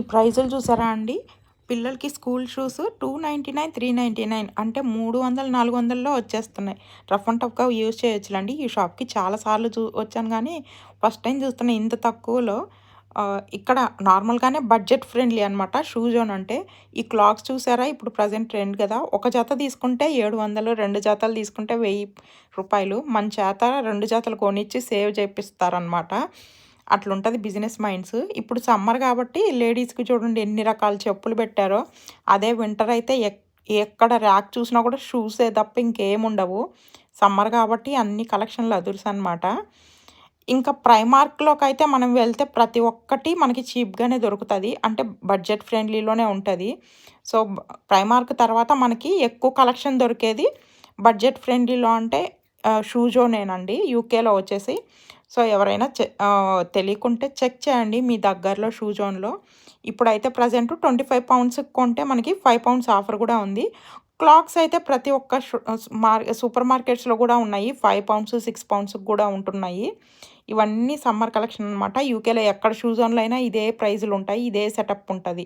ఈ ప్రైజులు చూసారా అండి? పిల్లలకి స్కూల్ షూస్ 299, 399 అంటే 300, 400లో వచ్చేస్తున్నాయి. రఫ్ అండ్ టఫ్‌గా యూజ్ చేయొచ్చులెండి. ఈ షాప్‌కి చాలా సార్లు వచ్చాను గానీ, ఫస్ట్ టైమ్ చూస్తున్నా ఇంత తక్కువలో. ఇక్కడ నార్మల్‌గానే బడ్జెట్ ఫ్రెండ్లీ అనమాట షూ జోన్ అంటే. ఈ క్లాక్స్ చూసారా? ఇప్పుడు ప్రెజెంట్ ట్రెండ్ కదా! ఒక జత తీసుకుంటే 700, 2 జతలు తీసుకుంటే రూ. 1000. మన చేత 2 జతలు కొనిచ్చి సేవ్ చేపిస్తారనమాట. అట్లుంటది బిజినెస్ మైండ్స్. ఇప్పుడు సమ్మర్ కాబట్టి లేడీస్‌కి చూడండి ఎన్ని రకాల చెప్పులు పెట్టారో. అదే వింటర్ అయితే ఎక్కడ ర్యాక్ చూసినా కూడా షూసే తప్ప ఇంకేముండవు. సమ్మర్ కాబట్టి అన్ని కలెక్షన్‌లు అదుర్సనమాట. ఇంకా ప్రైమార్క్‌లోకైతే మనం వెళ్తే ప్రతి ఒక్కటి మనకి చీప్‌గానే దొరుకుతది. అంటే బడ్జెట్ ఫ్రెండ్లీలోనే ఉంటది. సో, ప్రైమార్క్ తర్వాత మనకి ఎక్కువ కలెక్షన్ దొరికేది బడ్జెట్ ఫ్రెండ్లీలో అంటే షూ జోనేనండి యూకేలో వచ్చేసి. సో, ఎవరైనా తెలియకుంటే చెక్ చేయండి మీ దగ్గరలో షూ జోన్‌లో. ఇప్పుడైతే ప్రెజెంట్ £25 కొంటే మనకి £5 ఆఫర్ కూడా ఉంది. క్లాక్స్ అయితే ప్రతి ఒక్క సూపర్ మార్కెట్స్‌లో కూడా ఉన్నాయి. £5, £6 కూడా ఉంటున్నాయి. ఇవన్నీ సమ్మర్ కలెక్షన్ అనమాట. యూకేలో ఎక్కడ షూ జోన్‌లో అయినా ఇదే ప్రైజులుంటాయి. ఇదే సెటప్ ఉంటది.